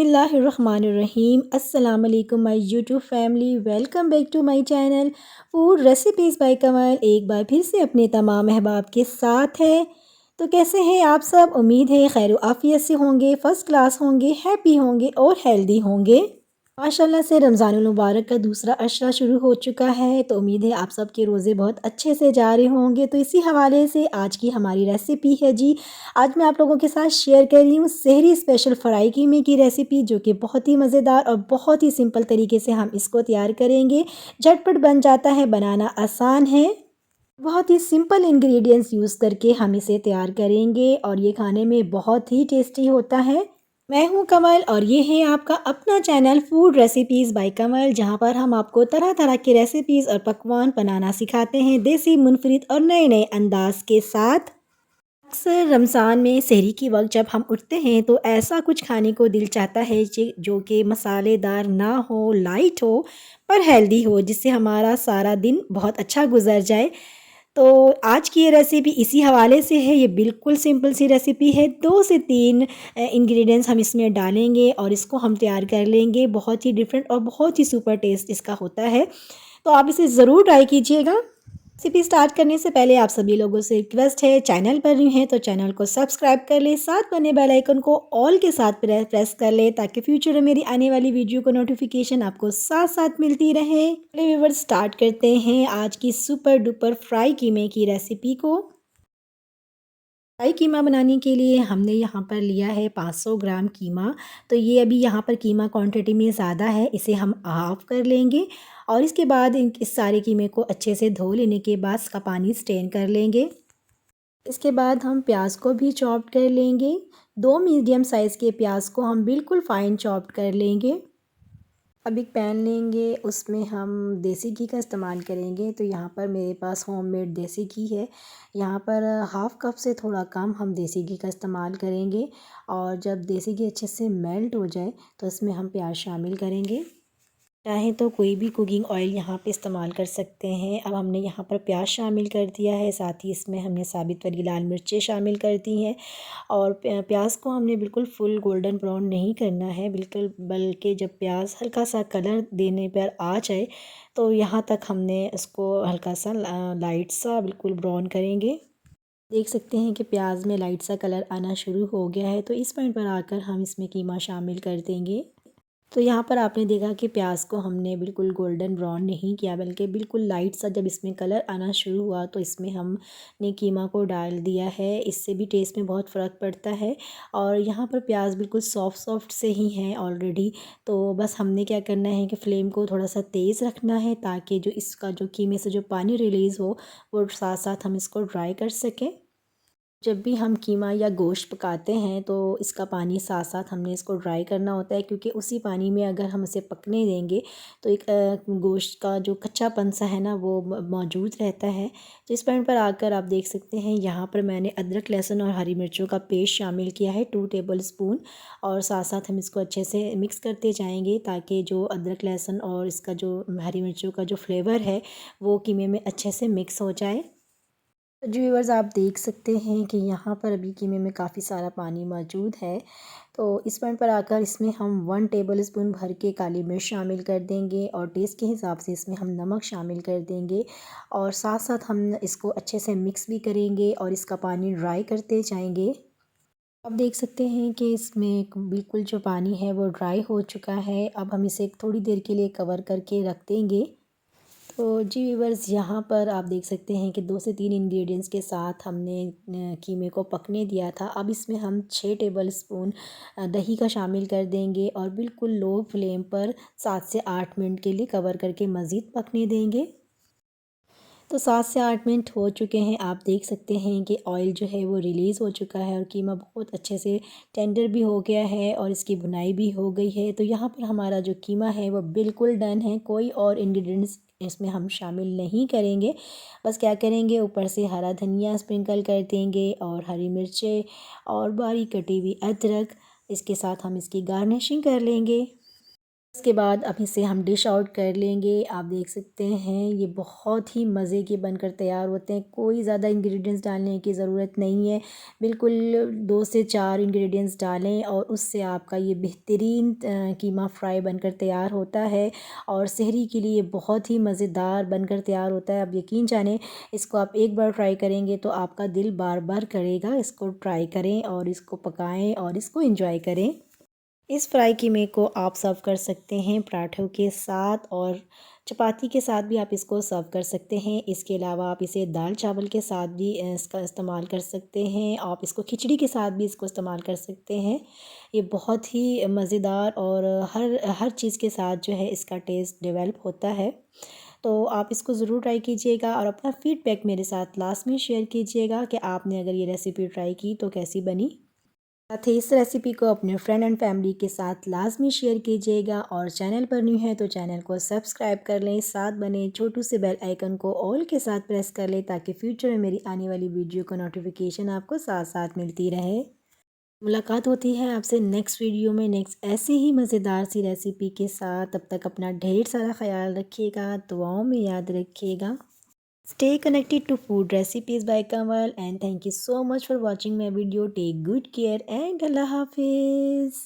बिस्मिल्लाहिर्रहमानिर्रहीम। अस्सलाम वालेकुम my YouTube family, welcome back to my channel food recipes by Kamal. एक बार फिर से अपने तमाम अहबाब के साथ है। तो कैसे हैं आप सब? उम्मीद है खैर आफियत से होंगे, फ़र्स्ट क्लास होंगे, हैप्पी होंगे और हेल्दी होंगे। माशाल्लाह से रमज़ानुल मुबारक का दूसरा अशरा शुरू हो चुका है, तो उम्मीद है आप सबके रोज़े बहुत अच्छे से जा रहे होंगे। तो इसी हवाले से आज की हमारी रेसिपी है जी। आज मैं आप लोगों के साथ शेयर कर रही हूँ सहरी स्पेशल फ्राई कीमे की रेसिपी, जो कि बहुत ही मज़ेदार और बहुत ही सिंपल तरीके से हम इसको तैयार करेंगे। झटपट बन जाता है, बनाना आसान है। बहुत ही सिंपल इंग्रेडिएंट्स यूज़ करके हम इसे तैयार करेंगे और ये खाने में बहुत ही टेस्टी होता है। मैं हूं कमल और ये है आपका अपना चैनल फूड रेसिपीज़ बाय कमल, जहां पर हम आपको तरह तरह की रेसिपीज़ और पकवान बनाना सिखाते हैं, देसी मुनफरिद और नए नए अंदाज के साथ। अक्सर रमज़ान में सहरी की वक्त जब हम उठते हैं तो ऐसा कुछ खाने को दिल चाहता है जो कि मसालेदार ना हो, लाइट हो, पर हेल्दी हो, जिससे हमारा सारा दिन बहुत अच्छा गुजर जाए। तो आज की ये रेसिपी इसी हवाले से है। ये बिल्कुल सिंपल सी रेसिपी है। 2 से 3 इंग्रेडिएंट्स हम इसमें डालेंगे और इसको हम तैयार कर लेंगे। बहुत ही डिफरेंट और बहुत ही सुपर टेस्ट इसका होता है। तो आप इसे ज़रूर ट्राई कीजिएगा। रेसिपी स्टार्ट करने से पहले आप सभी लोगों से रिक्वेस्ट है, चैनल पर न्यू हैं तो चैनल को सब्सक्राइब कर ले, साथ बने बेल आइकन को ऑल के साथ प्रेस कर ले, ताकि फ्यूचर में मेरी आने वाली वीडियो को नोटिफिकेशन आपको साथ साथ मिलती रहे। चलिए व्यूअर्स, स्टार्ट करते हैं आज की सुपर डुपर फ्राई कीमे की रेसिपी को। फ्राई कीमा बनाने के लिए हमने यहाँ पर लिया है 500 ग्राम कीमा। तो ये अभी यहाँ पर कीमा क्वांटिटी में ज़्यादा है, इसे हम हाफ़ कर लेंगे और इसके बाद इस सारे कीमे को अच्छे से धो लेने के बाद इसका पानी स्ट्रेन कर लेंगे। इसके बाद हम प्याज को भी चॉप्ड कर लेंगे। 2 मीडियम साइज़ के प्याज को हम बिल्कुल फ़ाइन चॉप्ड कर लेंगे। अब एक पैन लेंगे, उसमें हम देसी घी का इस्तेमाल करेंगे। तो यहाँ पर मेरे पास होममेड देसी घी है। यहाँ पर हाफ़ कप से थोड़ा कम हम देसी घी का इस्तेमाल करेंगे और जब देसी घी अच्छे से मेल्ट हो जाए तो इसमें हम प्याज शामिल करेंगे। चाहे तो कोई भी कुकिंग ऑयल यहाँ पे इस्तेमाल कर सकते हैं। अब हमने यहाँ पर प्याज शामिल कर दिया है, साथ ही इसमें हमने साबित वाली लाल मिर्चें शामिल कर दी हैं और प्याज को हमने बिल्कुल फुल गोल्डन ब्राउन नहीं करना है बिल्कुल, बल्कि जब प्याज हल्का सा कलर देने पर आ जाए तो यहाँ तक हमने इसको हल्का सा लाइट सा बिल्कुल ब्राउन करेंगे। देख सकते हैं कि प्याज में लाइट सा कलर आना शुरू हो गया है, तो इस पॉइंट पर आकर हम इसमें कीमा शामिल कर देंगे। तो यहाँ पर आपने देखा कि प्याज को हमने बिल्कुल गोल्डन ब्राउन नहीं किया, बल्कि बिल्कुल लाइट सा जब इसमें कलर आना शुरू हुआ तो इसमें हमने कीमा को डाल दिया है। इससे भी टेस्ट में बहुत फ़र्क पड़ता है और यहाँ पर प्याज बिल्कुल सॉफ्ट सॉफ्ट से ही हैं ऑलरेडी। तो बस हमने क्या करना है कि फ़्लेम को थोड़ा सा तेज़ रखना है, ताकि जो इसका जो कीमे से जो पानी रिलीज़ हो वो साथ साथ हम इसको ड्राई कर सकें। जब भी हम कीमा या गोश्त पकाते हैं तो इसका पानी साथ साथ हमने इसको ड्राई करना होता है, क्योंकि उसी पानी में अगर हम इसे पकने देंगे तो एक गोश्त का जो कच्चापन सा है ना वो मौजूद रहता है। तो इस पॉइंट पर आकर आप देख सकते हैं यहाँ पर मैंने अदरक, लहसुन और हरी मिर्चों का पेस्ट शामिल किया है 2 टेबल स्पून, और साथ साथ हम इसको अच्छे से मिक्स करते जाएंगे ताकि जो अदरक, लहसुन और इसका जो हरी मिर्चों का जो फ्लेवर है वो कीमे में अच्छे से मिक्स हो जाए। तो जी व्यूअर्स, आप देख सकते हैं कि यहाँ पर अभी कीमे में काफ़ी सारा पानी मौजूद है। तो इस पॉइंट पर आकर इसमें हम 1 टेबल स्पून भर के काली मिर्च शामिल कर देंगे और टेस्ट के हिसाब से इसमें हम नमक शामिल कर देंगे और साथ साथ हम इसको अच्छे से मिक्स भी करेंगे और इसका पानी ड्राई करते जाएंगे। अब देख सकते हैं कि इसमें बिल्कुल जो पानी है वो ड्राई हो चुका है। अब हम इसे थोड़ी देर के लिए कवर करके रख देंगे। तो जी व्यूअर्स, यहाँ पर आप देख सकते हैं कि 2 से 3 इंग्रेडिएंट्स के साथ हमने कीमे को पकने दिया था। अब इसमें हम 6 टेबल स्पून दही का शामिल कर देंगे और बिल्कुल लो फ्लेम पर 7 से 8 मिनट के लिए कवर करके मज़ीद पकने देंगे। तो 7 से 8 मिनट हो चुके हैं। आप देख सकते हैं कि ऑयल जो है वो रिलीज़ हो चुका है और कीमा बहुत अच्छे से टेंडर भी हो गया है और इसकी भुनाई भी हो गई है। तो यहाँ पर हमारा जो कीमा है वो बिल्कुल डन है। कोई और इंग्रेडिएंट्स इसमें हम शामिल नहीं करेंगे। बस क्या करेंगे, ऊपर से हरा धनिया स्प्रिंकल कर देंगे और हरी मिर्चें और बारीक कटी हुई अदरक, इसके साथ हम इसकी गार्निशिंग कर लेंगे। इसके बाद अब इसे हम डिश आउट कर लेंगे। आप देख सकते हैं ये बहुत ही मज़े के बनकर तैयार होते हैं। कोई ज़्यादा इंग्रेडिएंट्स डालने की ज़रूरत नहीं है। बिल्कुल 2 से 4 इंग्रेडिएंट्स डालें और उससे आपका ये बेहतरीन कीमा फ्राई बनकर तैयार होता है और सहरी के लिए बहुत ही मज़ेदार बनकर तैयार होता है। आप यकीन जानें, इसको आप एक बार ट्राई करेंगे तो आपका दिल बार बार करेगा इसको ट्राई करें और इसको पकाएं और इसको एंजॉय करें। इस फ्राई कीमे को आप सर्व कर सकते हैं पराठों के साथ और चपाती के साथ भी आप इसको सर्व कर सकते हैं। इसके अलावा आप इसे दाल चावल के साथ भी इसका इस्तेमाल कर सकते हैं। आप इसको खिचड़ी के साथ भी इसको इस्तेमाल कर सकते हैं। ये बहुत ही मज़ेदार और हर हर चीज़ के साथ जो है इसका टेस्ट डेवलप होता है। तो आप इसको ज़रूर ट्राई कीजिएगा और अपना फ़ीडबैक मेरे साथ लास्ट में शेयर कीजिएगा कि आपने अगर ये रेसिपी ट्राई की तो कैसी बनी। साथ ही इस रेसिपी को अपने फ्रेंड एंड फैमिली के साथ लाजमी शेयर कीजिएगा और चैनल पर न्यू है तो चैनल को सब्सक्राइब कर लें। साथ बने छोटू से बेल आइकन को ऑल के साथ प्रेस कर लें ताकि फ्यूचर में मेरी आने वाली वीडियो का नोटिफिकेशन आपको साथ साथ मिलती रहे। मुलाकात होती है आपसे नेक्स्ट वीडियो में नेक्स्ट ऐसे ही मज़ेदार सी रेसिपी के साथ। तब तक अपना ढेर सारा ख्याल रखिएगा, दुआओं में याद रखिएगा। Stay connected to food recipes by Kamal and thank you so much for watching my video. Take good care and Allah Hafiz.